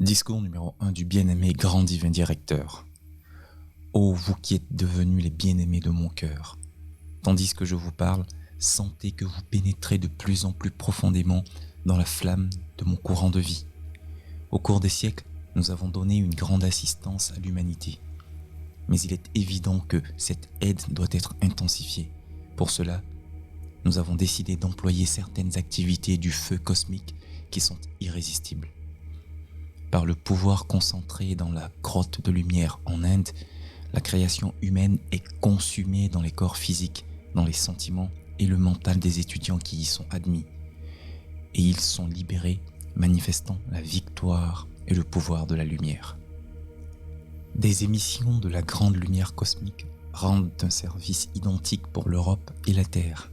Discours numéro 1 du bien-aimé grand divin directeur. Ô vous qui êtes devenus les bien-aimés de mon cœur, tandis que je vous parle, sentez que vous pénétrez de plus en plus profondément dans la flamme de mon courant de vie. Au cours des siècles, nous avons donné une grande assistance à l'humanité. Mais il est évident que cette aide doit être intensifiée. Pour cela, nous avons décidé d'employer certaines activités du feu cosmique qui sont irrésistibles. Par le pouvoir concentré dans la grotte de lumière en Inde, la création humaine est consumée dans les corps physiques, dans les sentiments et le mental des étudiants qui y sont admis. Et ils sont libérés, manifestant la victoire et le pouvoir de la lumière. Des émissions de la grande lumière cosmique rendent un service identique pour l'Europe et la Terre.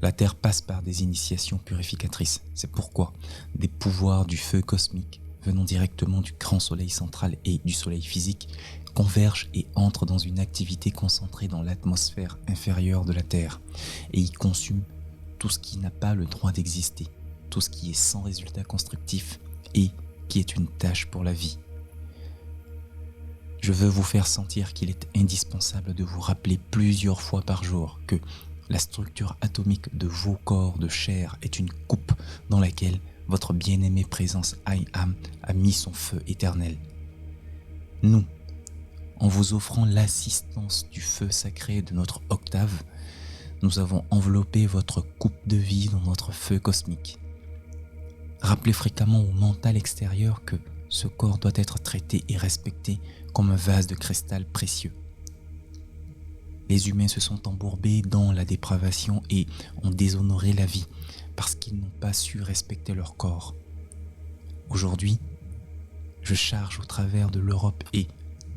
La Terre passe par des initiations purificatrices. C'est pourquoi des pouvoirs du feu cosmique venant directement du grand soleil central et du soleil physique convergent et entrent dans une activité concentrée dans l'atmosphère inférieure de la Terre et y consument tout ce qui n'a pas le droit d'exister, tout ce qui est sans résultat constructif et qui est une tâche pour la vie. Je veux vous faire sentir qu'il est indispensable de vous rappeler plusieurs fois par jour que la structure atomique de vos corps de chair est une coupe dans laquelle votre bien-aimée présence I Am a mis son feu éternel. Nous, en vous offrant l'assistance du feu sacré de notre octave, nous avons enveloppé votre coupe de vie dans notre feu cosmique. Rappelez fréquemment au mental extérieur que ce corps doit être traité et respecté comme un vase de cristal précieux. Les humains se sont embourbés dans la dépravation et ont déshonoré la vie parce qu'ils n'ont pas su respecter leur corps. Aujourd'hui, je charge au travers de l'Europe et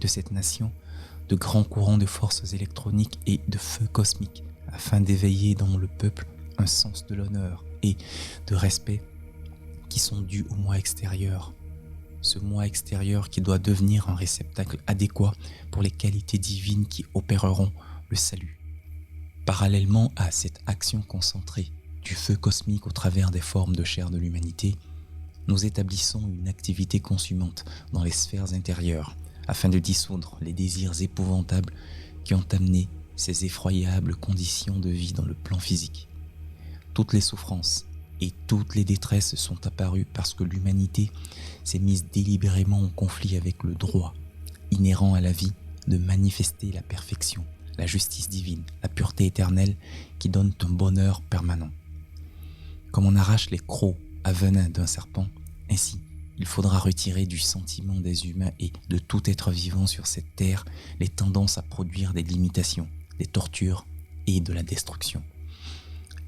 de cette nation de grands courants de forces électroniques et de feu cosmique afin d'éveiller dans le peuple un sens de l'honneur et de respect qui sont dus au moi extérieur. Ce moi extérieur qui doit devenir un réceptacle adéquat pour les qualités divines qui opéreront le salut. Parallèlement à cette action concentrée du feu cosmique au travers des formes de chair de l'humanité, nous établissons une activité consumante dans les sphères intérieures afin de dissoudre les désirs épouvantables qui ont amené ces effroyables conditions de vie dans le plan physique. Toutes les souffrances et toutes les détresses sont apparues parce que l'humanité s'est mise délibérément en conflit avec le droit inhérent à la vie de manifester la perfection, la justice divine, la pureté éternelle qui donne un bonheur permanent. Comme on arrache les crocs à venin d'un serpent, ainsi il faudra retirer du sentiment des humains et de tout être vivant sur cette terre les tendances à produire des limitations, des tortures et de la destruction.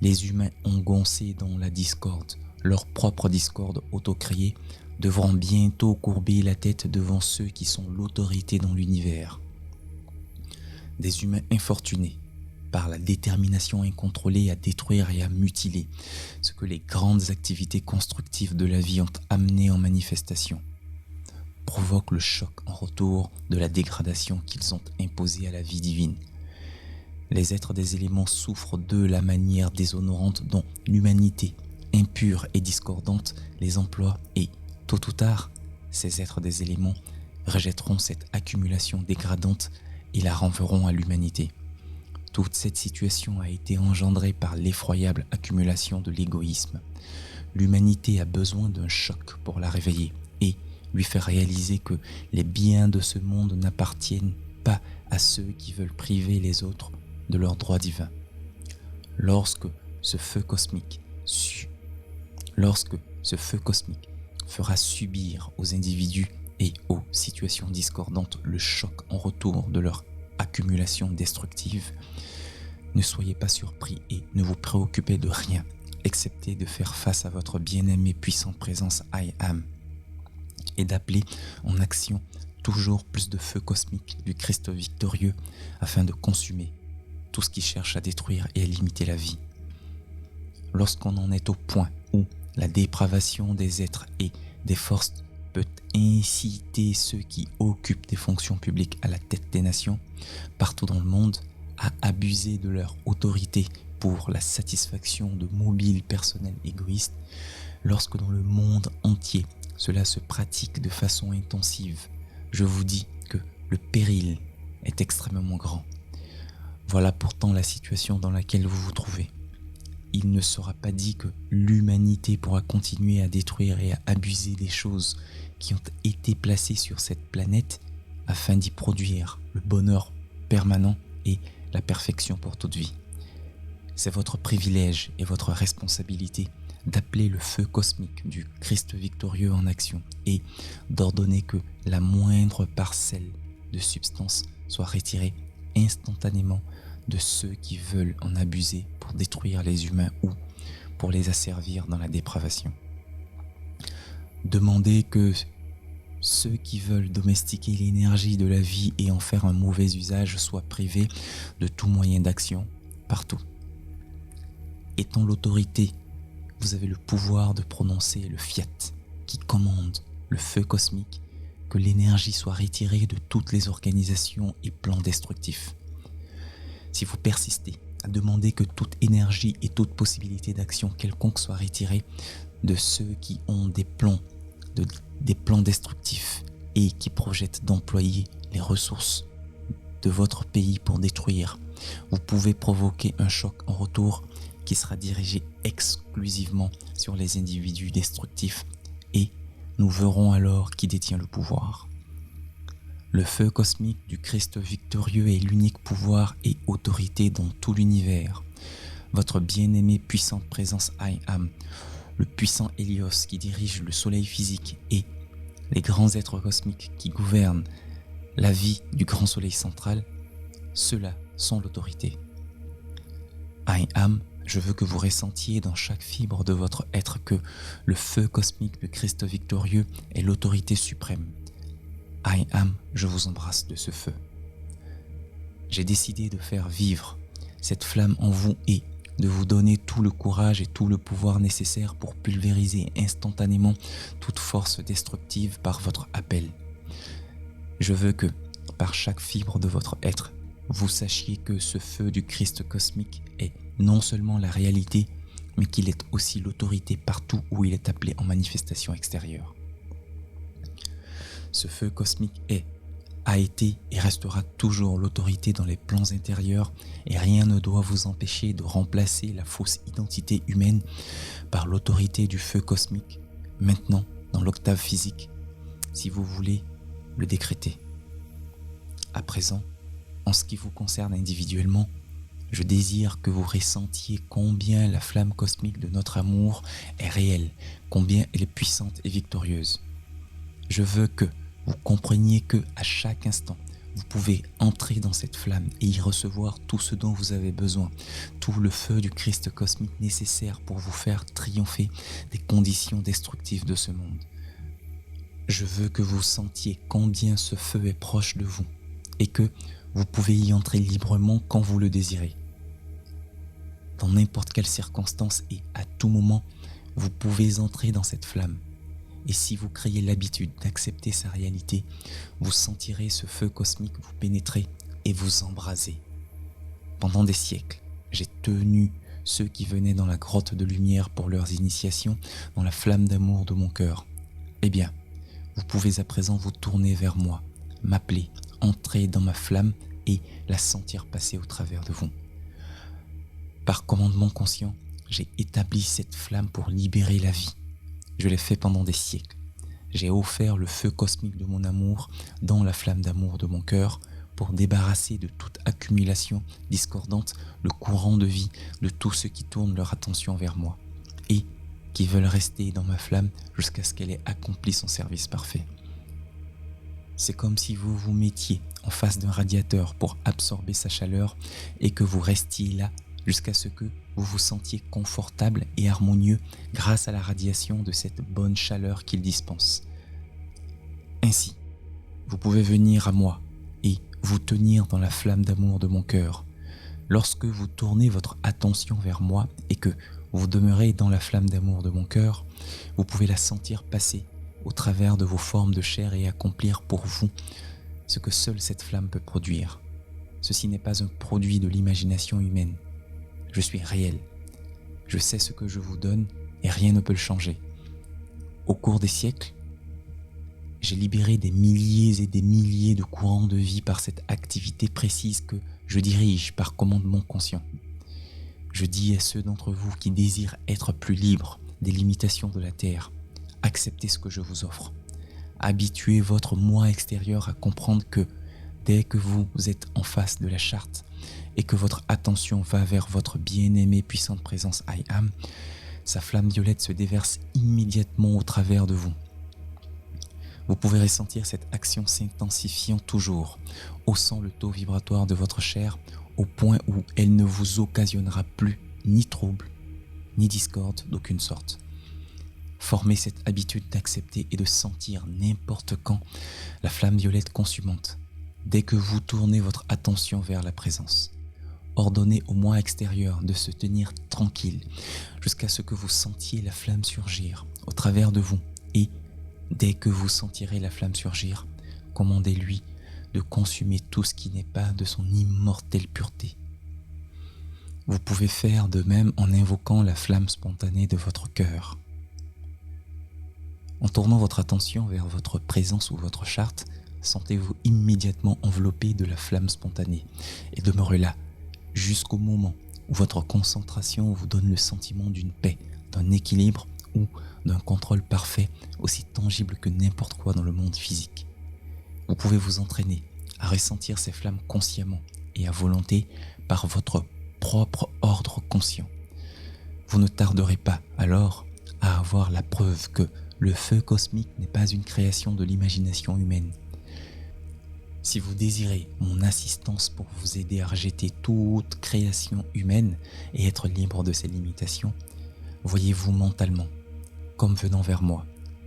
Les humains engoncés dans la discorde, leur propre discorde autocréée, devront bientôt courber la tête devant ceux qui sont l'autorité dans l'univers. Des humains infortunés, par la détermination incontrôlée à détruire et à mutiler ce que les grandes activités constructives de la vie ont amené en manifestation, provoquent le choc en retour de la dégradation qu'ils ont imposée à la vie divine. Les êtres des éléments souffrent de la manière déshonorante dont l'humanité, impure et discordante, les emploie et, tôt ou tard, ces êtres des éléments rejetteront cette accumulation dégradante et la renverront à l'humanité. Toute cette situation a été engendrée par l'effroyable accumulation de l'égoïsme. L'humanité a besoin d'un choc pour la réveiller et lui faire réaliser que les biens de ce monde n'appartiennent pas à ceux qui veulent priver les autres de leurs droits divins. Lorsque ce feu cosmique fera subir aux individus et aux situations discordantes le choc en retour de leur accumulation destructive, ne soyez pas surpris et ne vous préoccupez de rien, excepté de faire face à votre bien-aimée puissante présence I Am et d'appeler en action toujours plus de feu cosmique du Christ victorieux afin de consumer tout ce qui cherche à détruire et à limiter la vie. Lorsqu'on en est au point où la dépravation des êtres et des forces peut inciter ceux qui occupent des fonctions publiques à la tête des nations, partout dans le monde, à abuser de leur autorité pour la satisfaction de mobiles personnels égoïstes, lorsque dans le monde entier, cela se pratique de façon intensive, je vous dis que le péril est extrêmement grand. Voilà pourtant la situation dans laquelle vous vous trouvez. Il ne sera pas dit que l'humanité pourra continuer à détruire et à abuser des choses qui ont été placées sur cette planète afin d'y produire le bonheur permanent et la perfection pour toute vie. C'est votre privilège et votre responsabilité d'appeler le feu cosmique du Christ victorieux en action et d'ordonner que la moindre parcelle de substance soit retirée instantanément de ceux qui veulent en abuser pour détruire les humains ou pour les asservir dans la dépravation. Demandez que ceux qui veulent domestiquer l'énergie de la vie et en faire un mauvais usage soient privés de tout moyen d'action partout. Étant l'autorité, vous avez le pouvoir de prononcer le fiat qui commande le feu cosmique que l'énergie soit retirée de toutes les organisations et plans destructifs. Si vous persistez à demander que toute énergie et toute possibilité d'action quelconque soit retirée de ceux qui ont des plans destructifs et qui projettent d'employer les ressources de votre pays pour détruire, vous pouvez provoquer un choc en retour qui sera dirigé exclusivement sur les individus destructifs et nous verrons alors qui détient le pouvoir. Le feu cosmique du Christ victorieux est l'unique pouvoir et autorité dans tout l'univers. Votre bien-aimée puissante présence I Am, le puissant Hélios qui dirige le soleil physique et les grands êtres cosmiques qui gouvernent la vie du grand soleil central, ceux-là sont l'autorité. I Am, je veux que vous ressentiez dans chaque fibre de votre être que le feu cosmique du Christ victorieux est l'autorité suprême. I Am, je vous embrasse de ce feu. J'ai décidé de faire vivre cette flamme en vous et de vous donner tout le courage et tout le pouvoir nécessaire pour pulvériser instantanément toute force destructive par votre appel. Je veux que, par chaque fibre de votre être, vous sachiez que ce feu du Christ cosmique est non seulement la réalité, mais qu'il est aussi l'autorité partout où il est appelé en manifestation extérieure. Ce feu cosmique a été et restera toujours l'autorité dans les plans intérieurs et rien ne doit vous empêcher de remplacer la fausse identité humaine par l'autorité du feu cosmique, maintenant dans l'octave physique, si vous voulez le décréter. À présent, en ce qui vous concerne individuellement, je désire que vous ressentiez combien la flamme cosmique de notre amour est réelle, combien elle est puissante et victorieuse. Je veux que vous compreniez que à chaque instant, vous pouvez entrer dans cette flamme et y recevoir tout ce dont vous avez besoin, tout le feu du Christ cosmique nécessaire pour vous faire triompher des conditions destructives de ce monde. Je veux que vous sentiez combien ce feu est proche de vous et que vous pouvez y entrer librement quand vous le désirez. Dans n'importe quelle circonstance et à tout moment, vous pouvez entrer dans cette flamme. Et si vous créez l'habitude d'accepter sa réalité, vous sentirez ce feu cosmique vous pénétrer et vous embraser. Pendant des siècles, j'ai tenu ceux qui venaient dans la grotte de lumière pour leurs initiations dans la flamme d'amour de mon cœur. Eh bien, vous pouvez à présent vous tourner vers moi, m'appeler, entrer dans ma flamme et la sentir passer au travers de vous. Par commandement conscient, j'ai établi cette flamme pour libérer la vie. Je l'ai fait pendant des siècles. J'ai offert le feu cosmique de mon amour dans la flamme d'amour de mon cœur pour débarrasser de toute accumulation discordante le courant de vie de tous ceux qui tournent leur attention vers moi et qui veulent rester dans ma flamme jusqu'à ce qu'elle ait accompli son service parfait. C'est comme si vous vous mettiez en face d'un radiateur pour absorber sa chaleur et que vous restiez là jusqu'à ce que vous vous sentiez confortable et harmonieux grâce à la radiation de cette bonne chaleur qu'il dispense. Ainsi, vous pouvez venir à moi et vous tenir dans la flamme d'amour de mon cœur. Lorsque vous tournez votre attention vers moi et que vous demeurez dans la flamme d'amour de mon cœur, vous pouvez la sentir passer au travers de vos formes de chair et accomplir pour vous ce que seule cette flamme peut produire. Ceci n'est pas un produit de l'imagination humaine. Je suis réel. Je sais ce que je vous donne et rien ne peut le changer. Au cours des siècles, j'ai libéré des milliers et des milliers de courants de vie par cette activité précise que je dirige par commandement conscient. Je dis à ceux d'entre vous qui désirent être plus libres des limitations de la Terre, acceptez ce que je vous offre. Habituez votre moi extérieur à comprendre que dès que vous êtes en face de la charte et que votre attention va vers votre bien-aimée puissante présence I Am, sa flamme violette se déverse immédiatement au travers de vous. Vous pouvez ressentir cette action s'intensifiant toujours, haussant le taux vibratoire de votre chair au point où elle ne vous occasionnera plus ni trouble, ni discorde d'aucune sorte. Formez cette habitude d'accepter et de sentir n'importe quand la flamme violette consumante. Dès que vous tournez votre attention vers la présence, ordonnez au moi extérieur de se tenir tranquille jusqu'à ce que vous sentiez la flamme surgir au travers de vous et, dès que vous sentirez la flamme surgir, commandez-lui de consumer tout ce qui n'est pas de son immortelle pureté. Vous pouvez faire de même en invoquant la flamme spontanée de votre cœur. En tournant votre attention vers votre présence ou votre charte, sentez-vous immédiatement enveloppé de la flamme spontanée et demeurez là jusqu'au moment où votre concentration vous donne le sentiment d'une paix, d'un équilibre ou d'un contrôle parfait, aussi tangible que n'importe quoi dans le monde physique. Vous pouvez vous entraîner à ressentir ces flammes consciemment et à volonté par votre propre ordre conscient. Vous ne tarderez pas alors à avoir la preuve que le feu cosmique n'est pas une création de l'imagination humaine. Si vous désirez mon assistance pour vous aider à rejeter toute création humaine et être libre de ses limitations, voyez-vous mentalement comme venant vers moi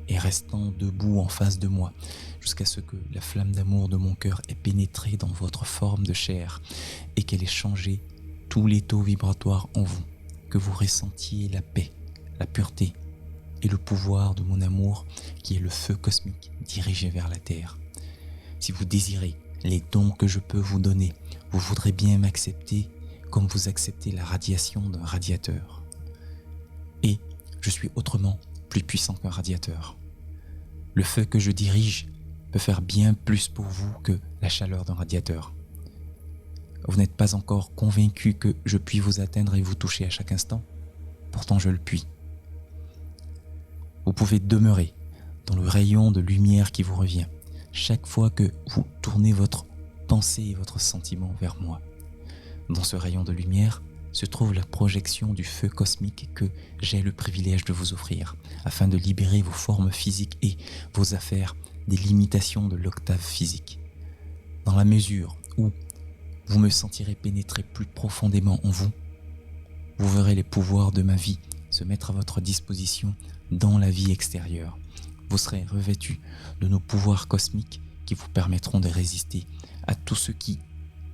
et restant debout en face de moi jusqu'à ce que la flamme d'amour de mon cœur ait pénétré dans votre forme de chair et qu'elle ait changé tous les taux vibratoires en vous, que vous ressentiez la paix, la pureté et le pouvoir de mon amour qui est le feu cosmique dirigé vers la terre. Si vous désirez les dons que je peux vous donner, vous voudrez bien m'accepter comme vous acceptez la radiation d'un radiateur. Et je suis autrement plus puissant qu'un radiateur. Le feu que je dirige peut faire bien plus pour vous que la chaleur d'un radiateur. Vous n'êtes pas encore convaincu que je puis vous atteindre et vous toucher à chaque instant? Pourtant je le puis. Vous pouvez demeurer dans le rayon de lumière qui vous revient chaque fois que vous tournez votre pensée et votre sentiment vers moi. Dans ce rayon de lumière se trouve la projection du feu cosmique que j'ai le privilège de vous offrir, afin de libérer vos formes physiques et vos affaires des limitations de l'octave physique. Dans la mesure où vous me sentirez pénétrer plus profondément en vous, vous verrez les pouvoirs de ma vie se mettre à votre disposition dans la vie extérieure. Vous serez revêtu de nos pouvoirs cosmiques qui vous permettront de résister à tout ce qui,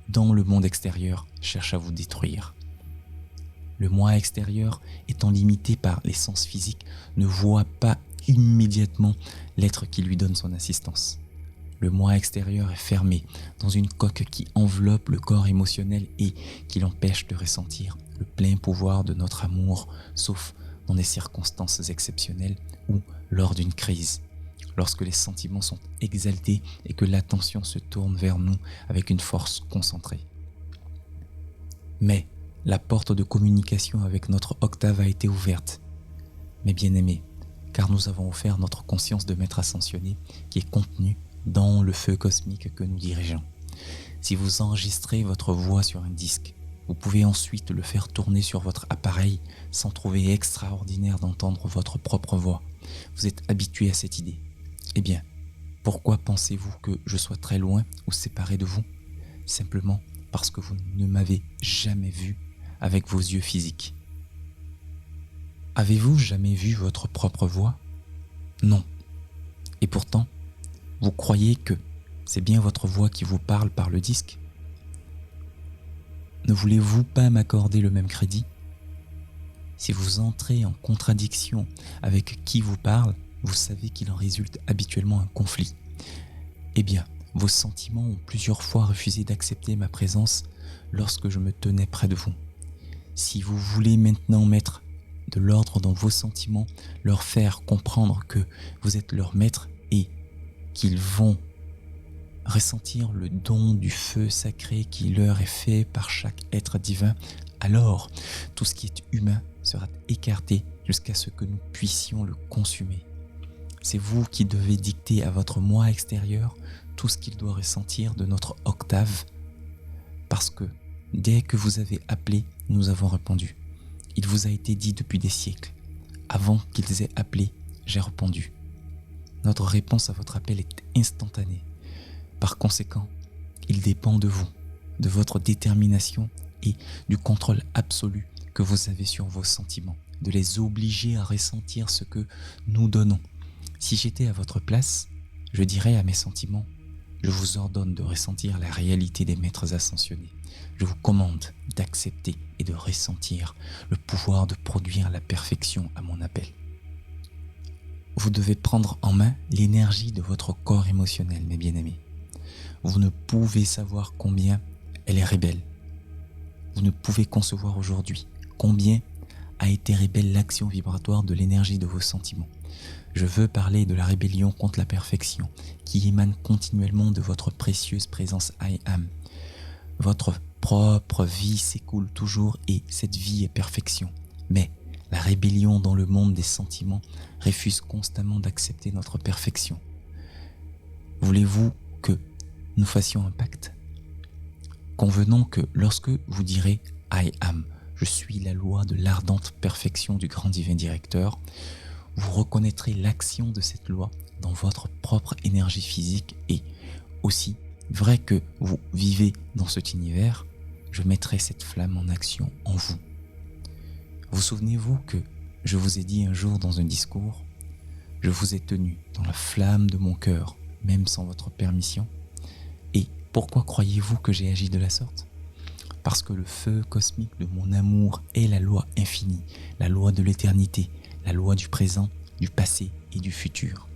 dans le monde extérieur, cherche à vous détruire. Le moi extérieur, étant limité par les sens physiques, ne voit pas immédiatement l'être qui lui donne son assistance. Le moi extérieur est fermé dans une coque qui enveloppe le corps émotionnel et qui l'empêche de ressentir le plein pouvoir de notre amour, sauf dans des circonstances exceptionnelles ou lors d'une crise, lorsque les sentiments sont exaltés et que l'attention se tourne vers nous avec une force concentrée. Mais la porte de communication avec notre octave a été ouverte, mes bien-aimés, car nous avons offert notre conscience de maître ascensionné qui est contenue dans le feu cosmique que nous dirigeons. Si vous enregistrez votre voix sur un disque, vous pouvez ensuite le faire tourner sur votre appareil sans trouver extraordinaire d'entendre votre propre voix. Vous êtes habitué à cette idée. Eh bien, pourquoi pensez-vous que je sois très loin ou séparé de vous? Simplement parce que vous ne m'avez jamais vu avec vos yeux physiques. Avez-vous jamais vu votre propre voix? Non. Et pourtant, vous croyez que c'est bien votre voix qui vous parle par le disque? Ne voulez-vous pas m'accorder le même crédit? Si vous entrez en contradiction avec qui vous parle, vous savez qu'il en résulte habituellement un conflit. Eh bien, vos sentiments ont plusieurs fois refusé d'accepter ma présence lorsque je me tenais près de vous. Si vous voulez maintenant mettre de l'ordre dans vos sentiments, leur faire comprendre que vous êtes leur maître et qu'ils vont ressentir le don du feu sacré qui leur est fait par chaque être divin, alors tout ce qui est humain sera écarté jusqu'à ce que nous puissions le consumer. C'est vous qui devez dicter à votre moi extérieur tout ce qu'il doit ressentir de notre octave, parce que dès que vous avez appelé, nous avons répondu. Il vous a été dit depuis des siècles. Avant qu'ils aient appelé, j'ai répondu. Notre réponse à votre appel est instantanée. Par conséquent, il dépend de vous, de votre détermination et du contrôle absolu que vous avez sur vos sentiments, de les obliger à ressentir ce que nous donnons. Si j'étais à votre place, je dirais à mes sentiments, je vous ordonne de ressentir la réalité des maîtres ascensionnés. Je vous commande d'accepter et de ressentir le pouvoir de produire la perfection à mon appel. Vous devez prendre en main l'énergie de votre corps émotionnel, mes bien-aimés. Vous ne pouvez savoir combien elle est rebelle. Vous ne pouvez concevoir aujourd'hui combien a été rebelle l'action vibratoire de l'énergie de vos sentiments. Je veux parler de la rébellion contre la perfection qui émane continuellement de votre précieuse présence I Am. Votre propre vie s'écoule toujours et cette vie est perfection. Mais la rébellion dans le monde des sentiments refuse constamment d'accepter notre perfection. Voulez-vous que nous fassions un pacte? Convenons que lorsque vous direz « I am », je suis la loi de l'ardente perfection du grand divin directeur, vous reconnaîtrez l'action de cette loi dans votre propre énergie physique et aussi, vrai que vous vivez dans cet univers, je mettrai cette flamme en action en vous. Vous souvenez-vous que je vous ai dit un jour dans un discours, je vous ai tenu dans la flamme de mon cœur, même sans votre permission? Et pourquoi croyez-vous que j'ai agi de la sorte? Parce que le feu cosmique de mon amour est la loi infinie, la loi de l'éternité, la loi du présent, du passé et du futur.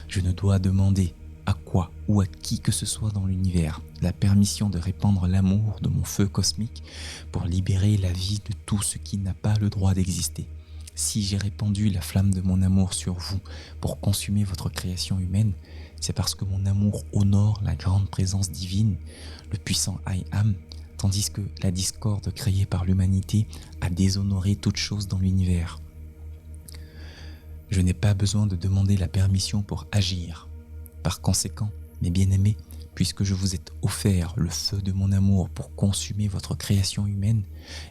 Je ne dois demander à quoi ou à qui que ce soit dans l'univers la permission de répandre l'amour de mon feu cosmique pour libérer la vie de tout ce qui n'a pas le droit d'exister. Si j'ai répandu la flamme de mon amour sur vous pour consumer votre création humaine, c'est parce que mon amour honore la grande présence divine, le puissant I Am, tandis que la discorde créée par l'humanité a déshonoré toute chose dans l'univers. Je n'ai pas besoin de demander la permission pour agir. Par conséquent, mes bien-aimés, puisque je vous ai offert le feu de mon amour pour consumer votre création humaine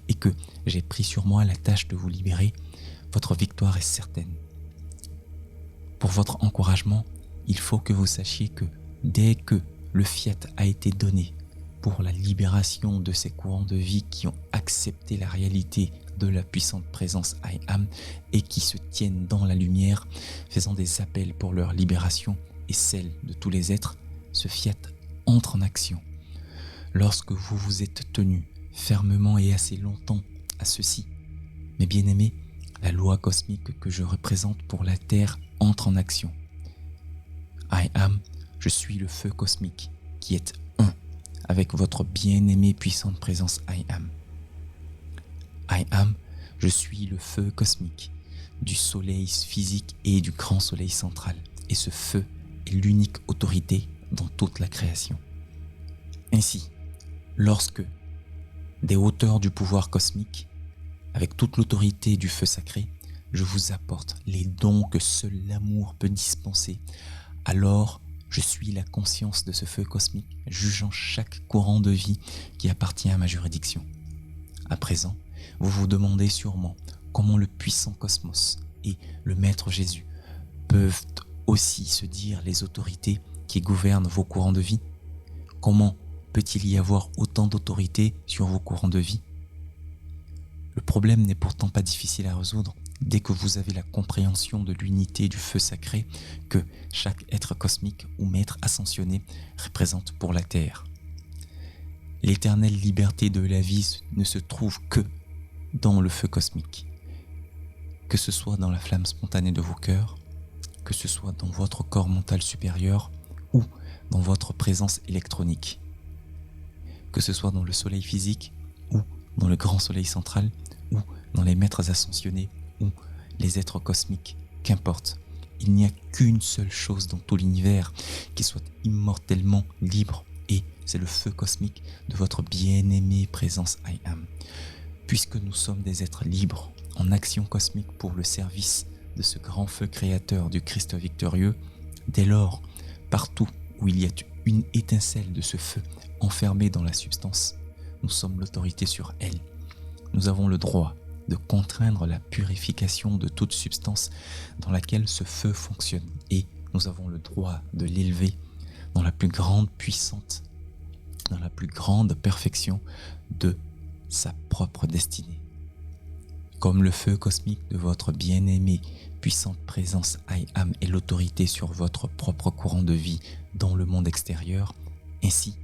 et que j'ai pris sur moi la tâche de vous libérer, votre victoire est certaine. Pour votre encouragement, il faut que vous sachiez que dès que le fiat a été donné pour la libération de ces courants de vie qui ont accepté la réalité de la puissante présence I Am et qui se tiennent dans la lumière, faisant des appels pour leur libération et celle de tous les êtres, ce fiat entre en action. Lorsque vous vous êtes tenus fermement et assez longtemps à ceci, mes bien-aimés, la loi cosmique que je représente pour la Terre entre en action. I Am, je suis le feu cosmique qui est un avec votre bien-aimée puissante présence I Am. I Am, je suis le feu cosmique du soleil physique et du grand soleil central. Et ce feu est l'unique autorité dans toute la création. Ainsi, lorsque des hauteurs du pouvoir cosmique, avec toute l'autorité du feu sacré, je vous apporte les dons que seul l'amour peut dispenser, alors je suis la conscience de ce feu cosmique, jugeant chaque courant de vie qui appartient à ma juridiction. À présent, vous vous demandez sûrement comment le puissant cosmos et le Maître Jésus peuvent aussi se dire les autorités qui gouvernent vos courants de vie. Comment peut-il y avoir autant d'autorité sur vos courants de vie? Le problème n'est pourtant pas difficile à résoudre dès que vous avez la compréhension de l'unité du feu sacré que chaque être cosmique ou maître ascensionné représente pour la Terre. L'éternelle liberté de la vie ne se trouve que dans le feu cosmique. Que ce soit dans la flamme spontanée de vos cœurs, que ce soit dans votre corps mental supérieur ou dans votre présence électronique. Que ce soit dans le soleil physique ou dans le grand soleil central ou dans les maîtres ascensionnés ou les êtres cosmiques, qu'importe. il n'y a qu'une seule chose dans tout l'univers qui soit immortellement libre, et c'est le feu cosmique de votre bien-aimée présence I Am. Puisque nous sommes des êtres libres, en action cosmique pour le service de ce grand feu créateur du Christ victorieux, dès lors, partout où il y a une étincelle de ce feu enfermée dans la substance, nous sommes l'autorité sur elle. Nous avons le droit de contraindre la purification de toute substance dans laquelle ce feu fonctionne, et nous avons le droit de l'élever dans la plus grande puissance, dans la plus grande perfection de sa propre destinée. Comme le feu cosmique de votre bien-aimée puissante présence I Am est l'autorité sur votre propre courant de vie dans le monde extérieur, ainsi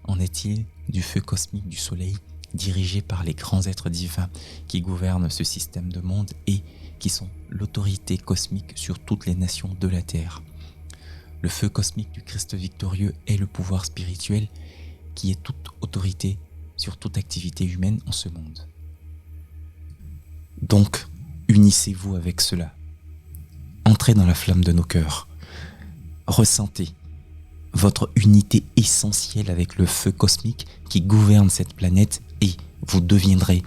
en est-il du feu cosmique du soleil dirigé par les grands êtres divins qui gouvernent ce système de monde et qui sont l'autorité cosmique sur toutes les nations de la Terre. Le feu cosmique du Christ victorieux est le pouvoir spirituel qui est toute autorité sur toute activité humaine en ce monde. Donc, unissez-vous avec cela. Entrez dans la flamme de nos cœurs. Ressentez votre unité essentielle avec le feu cosmique qui gouverne cette planète et vous deviendrez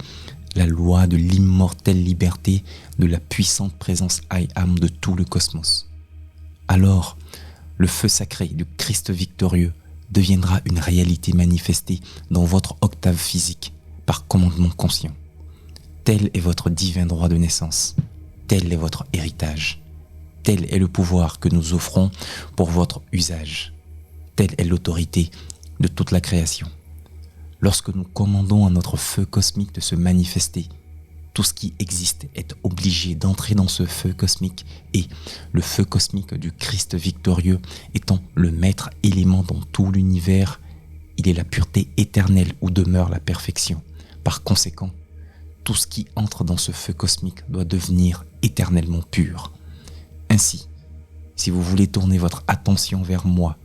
la loi de l'immortelle liberté de la puissante présence I Am de tout le cosmos. Alors, le feu sacré du Christ victorieux deviendra une réalité manifestée dans votre octave physique par commandement conscient. Tel est votre divin droit de naissance, tel est votre héritage, tel est le pouvoir que nous offrons pour votre usage, telle est l'autorité de toute la création. Lorsque nous commandons à notre feu cosmique de se manifester, tout ce qui existe est obligé d'entrer dans ce feu cosmique, et le feu cosmique du Christ victorieux étant le maître élément dans tout l'univers, il est la pureté éternelle où demeure la perfection. Par conséquent, tout ce qui entre dans ce feu cosmique doit devenir éternellement pur. Ainsi, si vous voulez tourner votre attention vers moi,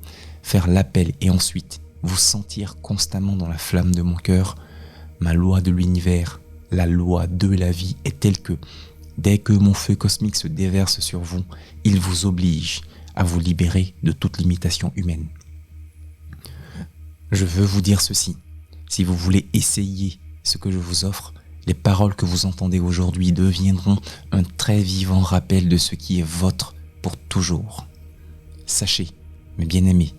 faire l'appel et ensuite vous sentir constamment dans la flamme de mon cœur, ma loi de l'univers, la loi de la vie est telle que, dès que mon feu cosmique se déverse sur vous, il vous oblige à vous libérer de toute limitation humaine. Je veux vous dire ceci, si vous voulez essayer ce que je vous offre, les paroles que vous entendez aujourd'hui deviendront un très vivant rappel de ce qui est vôtre pour toujours. Sachez, mes bien-aimés,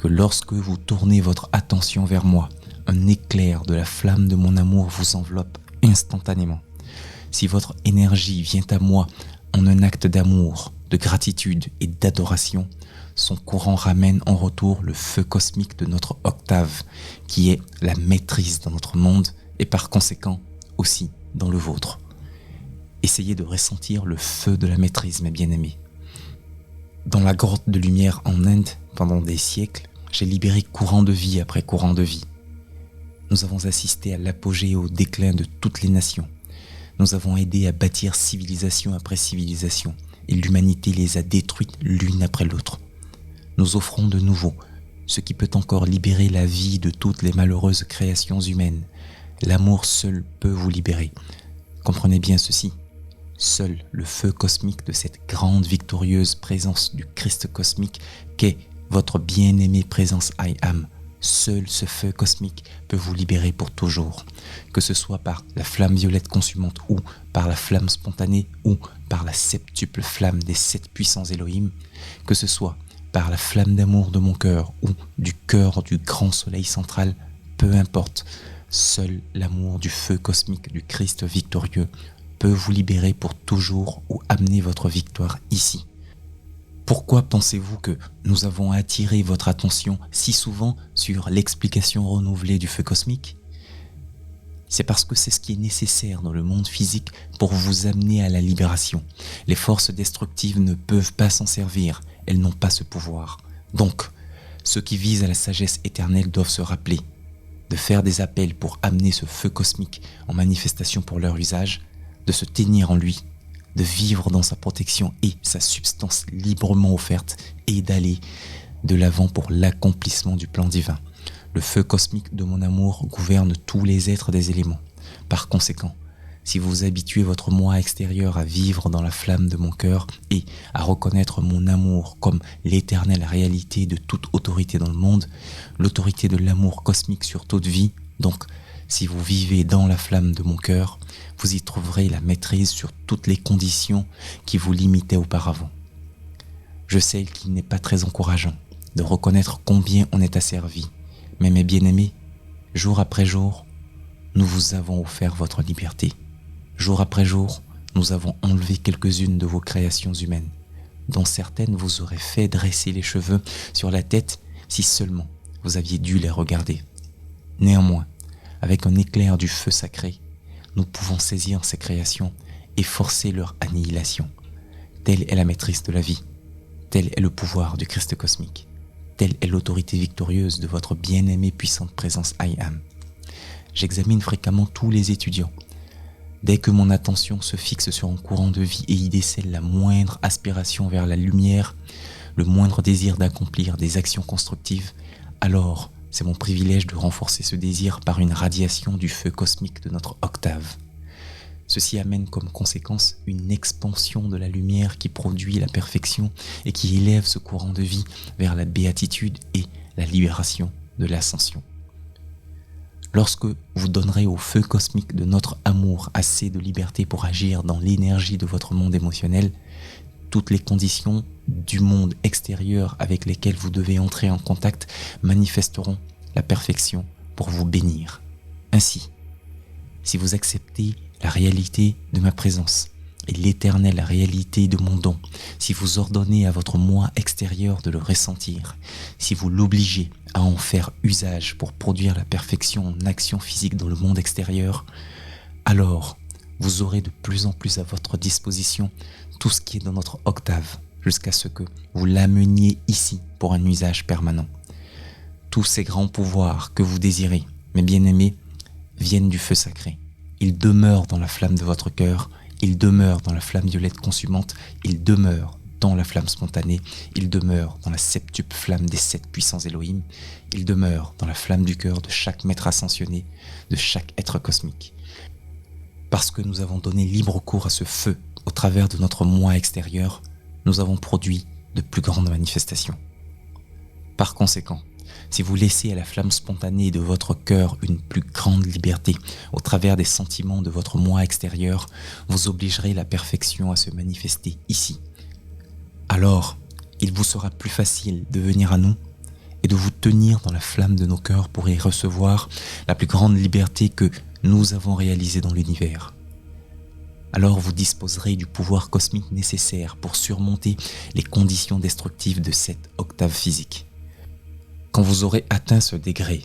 que lorsque vous tournez votre attention vers moi, un éclair de la flamme de mon amour vous enveloppe instantanément. Si votre énergie vient à moi en un acte d'amour, de gratitude et d'adoration, son courant ramène en retour le feu cosmique de notre octave, qui est la maîtrise dans notre monde et par conséquent aussi dans le vôtre. Essayez de ressentir le feu de la maîtrise, mes bien-aimés. Dans la grotte de lumière en Inde, pendant des siècles, j'ai libéré courant de vie après courant de vie. Nous avons assisté à l'apogée et au déclin de toutes les nations. Nous avons aidé à bâtir civilisation après civilisation, et l'humanité les a détruites l'une après l'autre. Nous offrons de nouveau ce qui peut encore libérer la vie de toutes les malheureuses créations humaines. L'amour seul peut vous libérer. Comprenez bien ceci. Seul le feu cosmique de cette grande victorieuse présence du Christ cosmique qu'est votre bien-aimée présence I Am, seul ce feu cosmique peut vous libérer pour toujours. Que ce soit par la flamme violette consumante ou par la flamme spontanée ou par la septuple flamme des 7 puissants Elohim, que ce soit par la flamme d'amour de mon cœur ou du cœur du grand soleil central, peu importe. Seul l'amour du feu cosmique du Christ victorieux peut vous libérer pour toujours ou amener votre victoire ici. Pourquoi pensez-vous que nous avons attiré votre attention si souvent sur l'explication renouvelée du feu cosmique ? C'est parce que c'est ce qui est nécessaire dans le monde physique pour vous amener à la libération. Les forces destructives ne peuvent pas s'en servir, elles n'ont pas ce pouvoir. Donc, ceux qui visent à la sagesse éternelle doivent se rappeler de faire des appels pour amener ce feu cosmique en manifestation pour leur usage, de se tenir en lui, de vivre dans sa protection et sa substance librement offerte et d'aller de l'avant pour l'accomplissement du plan divin. Le feu cosmique de mon amour gouverne tous les êtres des éléments. Par conséquent, si vous habituez votre moi extérieur à vivre dans la flamme de mon cœur et à reconnaître mon amour comme l'éternelle réalité de toute autorité dans le monde, l'autorité de l'amour cosmique sur toute vie, donc si vous vivez dans la flamme de mon cœur, vous y trouverez la maîtrise sur toutes les conditions qui vous limitaient auparavant. Je sais qu'il n'est pas très encourageant de reconnaître combien on est asservi, mais mes bien-aimés, jour après jour, nous vous avons offert votre liberté. Jour après jour, nous avons enlevé quelques-unes de vos créations humaines, dont certaines vous auraient fait dresser les cheveux sur la tête si seulement vous aviez dû les regarder. Néanmoins, avec un éclair du feu sacré, nous pouvons saisir ces créations et forcer leur annihilation. Telle est la maîtrise de la vie, tel est le pouvoir du Christ cosmique, telle est l'autorité victorieuse de votre bien-aimée puissante présence I Am. J'examine fréquemment tous les étudiants. Dès que mon attention se fixe sur un courant de vie et y décèle la moindre aspiration vers la lumière, le moindre désir d'accomplir des actions constructives, alors c'est mon privilège de renforcer ce désir par une radiation du feu cosmique de notre octave. Ceci amène comme conséquence une expansion de la lumière qui produit la perfection et qui élève ce courant de vie vers la béatitude et la libération de l'ascension. Lorsque vous donnerez au feu cosmique de notre amour assez de liberté pour agir dans l'énergie de votre monde émotionnel, toutes les conditions du monde extérieur avec lesquelles vous devez entrer en contact manifesteront la perfection pour vous bénir. Ainsi, si vous acceptez la réalité de ma présence et l'éternelle réalité de mon don, si vous ordonnez à votre moi extérieur de le ressentir, si vous l'obligez à en faire usage pour produire la perfection en action physique dans le monde extérieur, alors vous aurez de plus en plus à votre disposition tout ce qui est dans notre octave, jusqu'à ce que vous l'ameniez ici pour un usage permanent. Tous ces grands pouvoirs que vous désirez, mes bien-aimés, viennent du feu sacré. Ils demeurent dans la flamme de votre cœur, ils demeurent dans la flamme violette consumante, ils demeurent dans la flamme spontanée, ils demeurent dans la septuple flamme des 7 puissants Elohim, ils demeurent dans la flamme du cœur de chaque maître ascensionné, de chaque être cosmique. Parce que nous avons donné libre cours à ce feu au travers de notre moi extérieur, nous avons produit de plus grandes manifestations. Par conséquent, si vous laissez à la flamme spontanée de votre cœur une plus grande liberté au travers des sentiments de votre moi extérieur, vous obligerez la perfection à se manifester ici. Alors, il vous sera plus facile de venir à nous et de vous tenir dans la flamme de nos cœurs pour y recevoir la plus grande liberté que nous avons réalisée dans l'univers. Alors vous disposerez du pouvoir cosmique nécessaire pour surmonter les conditions destructives de cette octave physique. Quand vous aurez atteint ce degré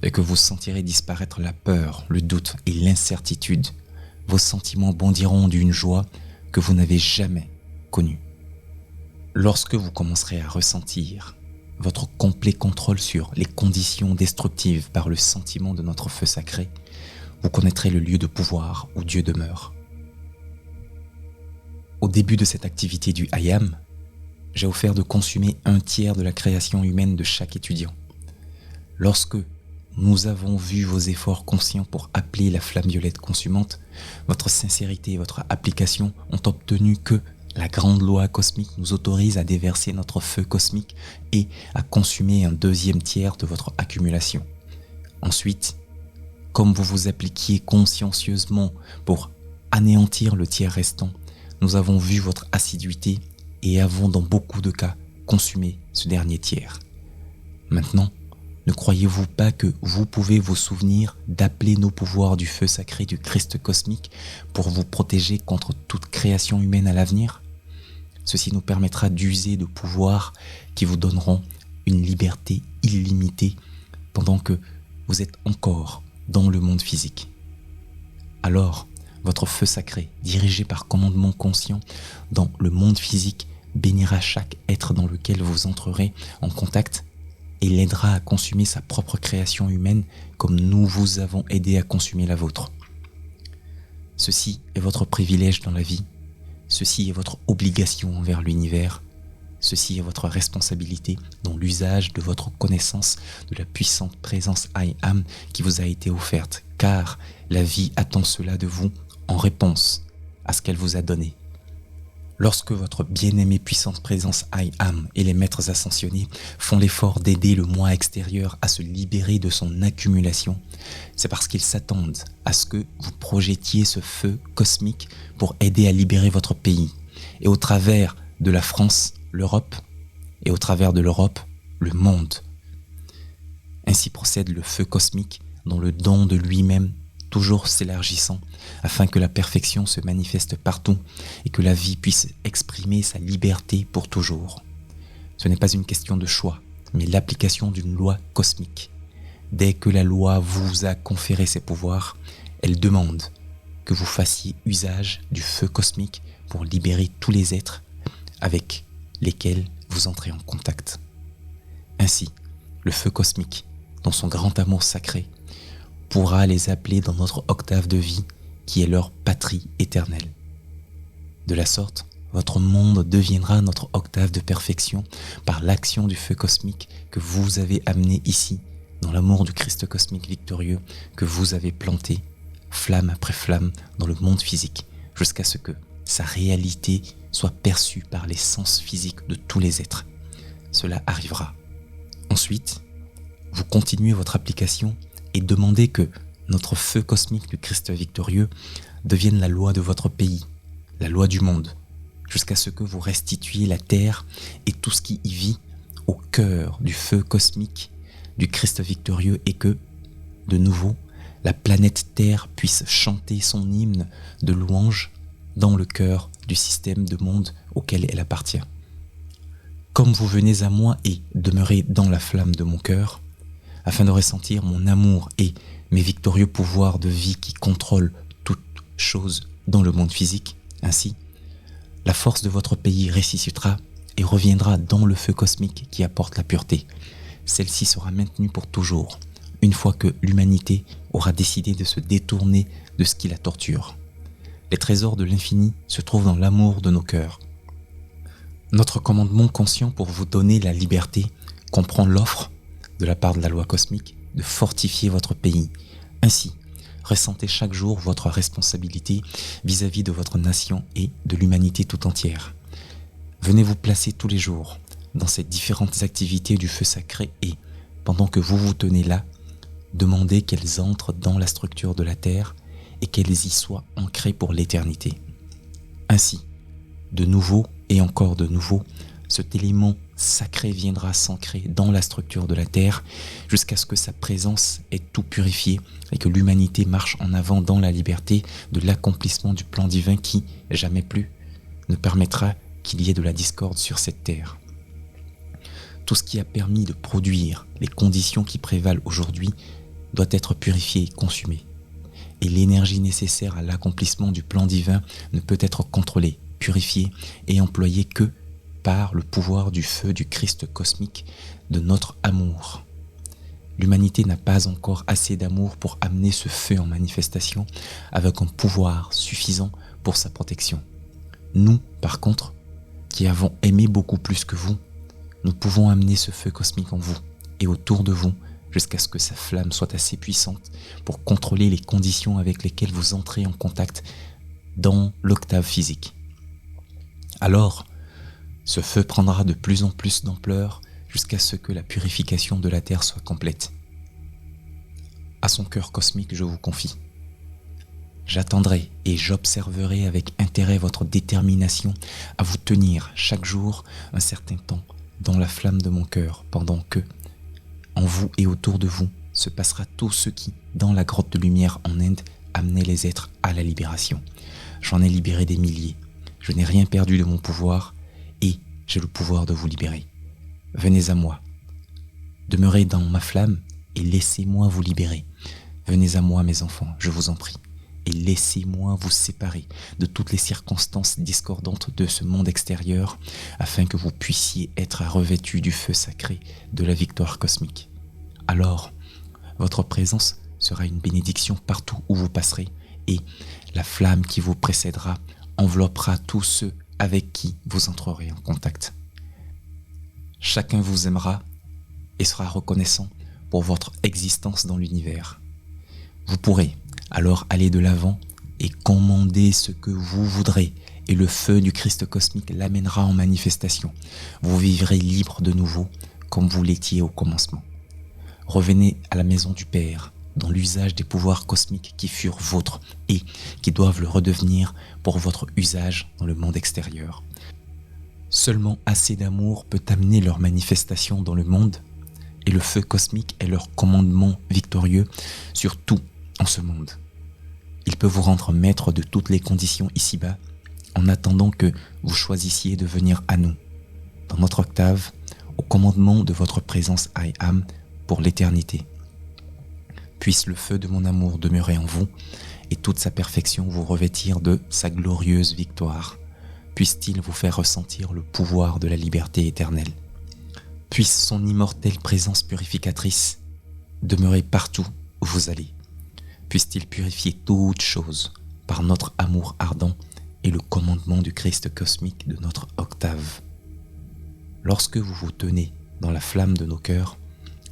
et que vous sentirez disparaître la peur, le doute et l'incertitude, vos sentiments bondiront d'une joie que vous n'avez jamais connue. Lorsque vous commencerez à ressentir votre complet contrôle sur les conditions destructives par le sentiment de notre feu sacré, vous connaîtrez le lieu de pouvoir où Dieu demeure. Au début de cette activité du I Am, j'ai offert de consumer 1/3 de la création humaine de chaque étudiant. Lorsque nous avons vu vos efforts conscients pour appeler la flamme violette consumante, votre sincérité et votre application ont obtenu que la grande loi cosmique nous autorise à déverser notre feu cosmique et à consumer un 2e tiers de votre accumulation. Ensuite, comme vous vous appliquiez consciencieusement pour anéantir le tiers restant, nous avons vu votre assiduité et avons dans beaucoup de cas consumé ce dernier tiers. Maintenant, ne croyez-vous pas que vous pouvez vous souvenir d'appeler nos pouvoirs du feu sacré du Christ cosmique pour vous protéger contre toute création humaine à l'avenir ? Ceci nous permettra d'user de pouvoirs qui vous donneront une liberté illimitée pendant que vous êtes encore dans le monde physique. Alors, votre feu sacré, dirigé par commandement conscient dans le monde physique, bénira chaque être dans lequel vous entrerez en contact et l'aidera à consumer sa propre création humaine comme nous vous avons aidé à consumer la vôtre. Ceci est votre privilège dans la vie, ceci est votre obligation envers l'univers, ceci est votre responsabilité dans l'usage de votre connaissance de la puissante présence I Am qui vous a été offerte, car la vie attend cela de vous en réponse à ce qu'elle vous a donné. Lorsque votre bien-aimée puissante présence I Am et les maîtres ascensionnés font l'effort d'aider le moi extérieur à se libérer de son accumulation, c'est parce qu'ils s'attendent à ce que vous projetiez ce feu cosmique pour aider à libérer votre pays. Et au travers de la France, l'Europe, et au travers de l'Europe, le monde. Ainsi procède le feu cosmique dont le don de lui-même toujours s'élargissant, afin que la perfection se manifeste partout et que la vie puisse exprimer sa liberté pour toujours. Ce n'est pas une question de choix, mais l'application d'une loi cosmique. Dès que la loi vous a conféré ses pouvoirs, elle demande que vous fassiez usage du feu cosmique pour libérer tous les êtres avec lesquels vous entrez en contact. Ainsi, le feu cosmique, dans son grand amour sacré, pourra les appeler dans notre octave de vie qui est leur patrie éternelle. De la sorte, votre monde deviendra notre octave de perfection par l'action du feu cosmique que vous avez amené ici, dans l'amour du Christ cosmique victorieux que vous avez planté, flamme après flamme, dans le monde physique, jusqu'à ce que sa réalité soit perçue par les sens physiques de tous les êtres. Cela arrivera. Ensuite, vous continuez votre application et demandez que notre feu cosmique du Christ victorieux devienne la loi de votre pays, la loi du monde, jusqu'à ce que vous restituiez la terre et tout ce qui y vit au cœur du feu cosmique du Christ victorieux et que, de nouveau, la planète Terre puisse chanter son hymne de louange dans le cœur du système de monde auquel elle appartient. Comme vous venez à moi et demeurez dans la flamme de mon cœur, afin de ressentir mon amour et mes victorieux pouvoirs de vie qui contrôlent toutes choses dans le monde physique, ainsi, la force de votre pays ressuscitera et reviendra dans le feu cosmique qui apporte la pureté. Celle-ci sera maintenue pour toujours, une fois que l'humanité aura décidé de se détourner de ce qui la torture. Les trésors de l'infini se trouvent dans l'amour de nos cœurs. Notre commandement conscient pour vous donner la liberté comprend l'offre, de la part de la loi cosmique, de fortifier votre pays. Ainsi, ressentez chaque jour votre responsabilité vis-à-vis de votre nation et de l'humanité tout entière. Venez vous placer tous les jours dans ces différentes activités du feu sacré et, pendant que vous vous tenez là, demandez qu'elles entrent dans la structure de la terre et qu'elles y soient ancrées pour l'éternité. Ainsi, de nouveau et encore de nouveau, cet élément sacré viendra s'ancrer dans la structure de la terre jusqu'à ce que sa présence ait tout purifié et que l'humanité marche en avant dans la liberté de l'accomplissement du plan divin qui, jamais plus, ne permettra qu'il y ait de la discorde sur cette terre. Tout ce qui a permis de produire les conditions qui prévalent aujourd'hui doit être purifié et consumé. Et l'énergie nécessaire à l'accomplissement du plan divin ne peut être contrôlée, purifiée et employée que par le pouvoir du feu du Christ cosmique, de notre amour. L'humanité n'a pas encore assez d'amour pour amener ce feu en manifestation avec un pouvoir suffisant pour sa protection. Nous, par contre, qui avons aimé beaucoup plus que vous, nous pouvons amener ce feu cosmique en vous et autour de vous jusqu'à ce que sa flamme soit assez puissante pour contrôler les conditions avec lesquelles vous entrez en contact dans l'octave physique. Alors, ce feu prendra de plus en plus d'ampleur jusqu'à ce que la purification de la terre soit complète. À son cœur cosmique, je vous confie. J'attendrai et j'observerai avec intérêt votre détermination à vous tenir chaque jour un certain temps dans la flamme de mon cœur, pendant que, en vous et autour de vous, se passera tout ce qui, dans la grotte de lumière en Inde, amenait les êtres à la libération. J'en ai libéré des milliers. Je n'ai rien perdu de mon pouvoir et j'ai le pouvoir de vous libérer. Venez à moi. Demeurez dans ma flamme et laissez-moi vous libérer. Venez à moi, mes enfants, je vous en prie. Et laissez-moi vous séparer de toutes les circonstances discordantes de ce monde extérieur afin que vous puissiez être revêtus du feu sacré de la victoire cosmique. Alors, votre présence sera une bénédiction partout où vous passerez et la flamme qui vous précédera enveloppera tous ceux avec qui vous entrerez en contact. Chacun vous aimera et sera reconnaissant pour votre existence dans l'univers. Vous pourrez alors aller de l'avant et commandez ce que vous voudrez, et le feu du Christ cosmique l'amènera en manifestation. Vous vivrez libre de nouveau, comme vous l'étiez au commencement. Revenez à la maison du Père, dans l'usage des pouvoirs cosmiques qui furent vôtres et qui doivent le redevenir pour votre usage dans le monde extérieur. Seulement assez d'amour peut amener leur manifestation dans le monde, et le feu cosmique est leur commandement victorieux sur tout en ce monde. Il peut vous rendre maître de toutes les conditions ici-bas, en attendant que vous choisissiez de venir à nous, dans notre octave, au commandement de votre présence I Am pour l'éternité. Puisse le feu de mon amour demeurer en vous et toute sa perfection vous revêtir de sa glorieuse victoire. Puisse-t-il vous faire ressentir le pouvoir de la liberté éternelle. Puisse son immortelle présence purificatrice demeurer partout où vous allez. Puisse-t-il purifier toutes choses par notre amour ardent et le commandement du Christ cosmique de notre octave. Lorsque vous vous tenez dans la flamme de nos cœurs,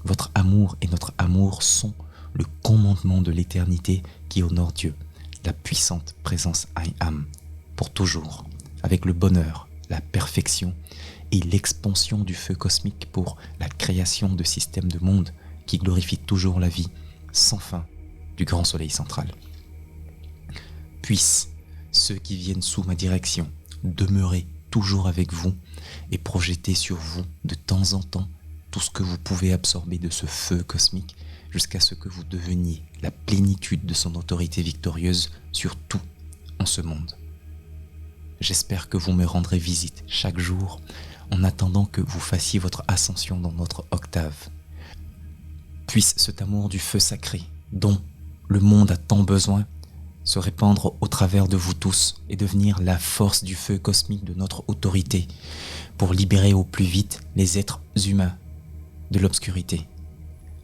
votre amour et notre amour sont le commandement de l'éternité qui honore Dieu, la puissante présence I Am, pour toujours, avec le bonheur, la perfection et l'expansion du feu cosmique pour la création de systèmes de monde qui glorifient toujours la vie sans fin du grand soleil central. Puissent ceux qui viennent sous ma direction demeurer toujours avec vous et projeter sur vous de temps en temps tout ce que vous pouvez absorber de ce feu cosmique jusqu'à ce que vous deveniez la plénitude de son autorité victorieuse sur tout en ce monde. J'espère que vous me rendrez visite chaque jour en attendant que vous fassiez votre ascension dans notre octave. Puisse cet amour du feu sacré, dont le monde a tant besoin, se répandre au travers de vous tous et devenir la force du feu cosmique de notre autorité pour libérer au plus vite les êtres humains de l'obscurité.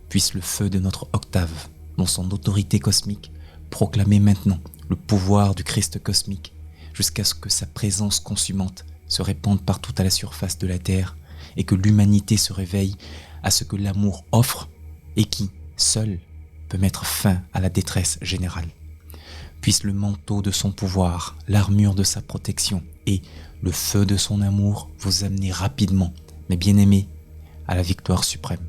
Puisse le feu de notre octave, dont son autorité cosmique, proclamer maintenant le pouvoir du Christ cosmique jusqu'à ce que sa présence consumante se répande partout à la surface de la terre et que l'humanité se réveille à ce que l'amour offre et qui, seul, peut mettre fin à la détresse générale. Puisse le manteau de son pouvoir, l'armure de sa protection et le feu de son amour vous amener rapidement, mes bien-aimés, à la victoire suprême.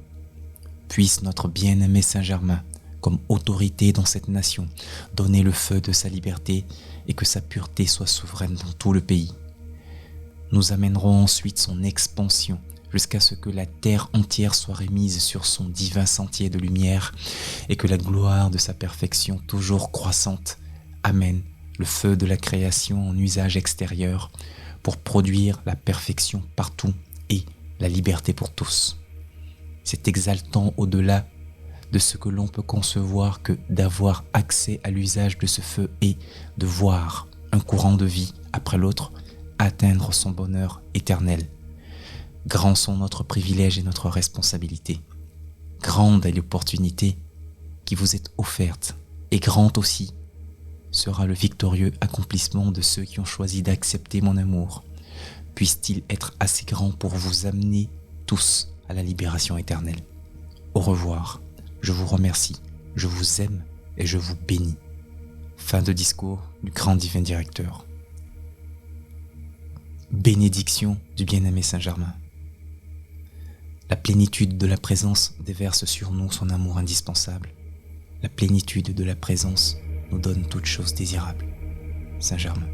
Puisse notre bien-aimé Saint-Germain, comme autorité dans cette nation, donner le feu de sa liberté et que sa pureté soit souveraine dans tout le pays. Nous amènerons ensuite son expansion jusqu'à ce que la terre entière soit remise sur son divin sentier de lumière et que la gloire de sa perfection toujours croissante amène le feu de la création en usage extérieur pour produire la perfection partout et la liberté pour tous. C'est exaltant au-delà de ce que l'on peut concevoir que d'avoir accès à l'usage de ce feu et de voir un courant de vie après l'autre atteindre son bonheur éternel. Grands sont notre privilège et notre responsabilité. Grande est l'opportunité qui vous est offerte et grande aussi sera le victorieux accomplissement de ceux qui ont choisi d'accepter mon amour. Puisse-t-il être assez grand pour vous amener tous à la libération éternelle. Au revoir, je vous remercie, je vous aime et je vous bénis. Fin de discours du grand divin directeur. Bénédiction du bien-aimé Saint-Germain. La plénitude de la présence déverse sur nous son amour indispensable. La plénitude de la présence nous donne toutes choses désirables. Saint-Germain.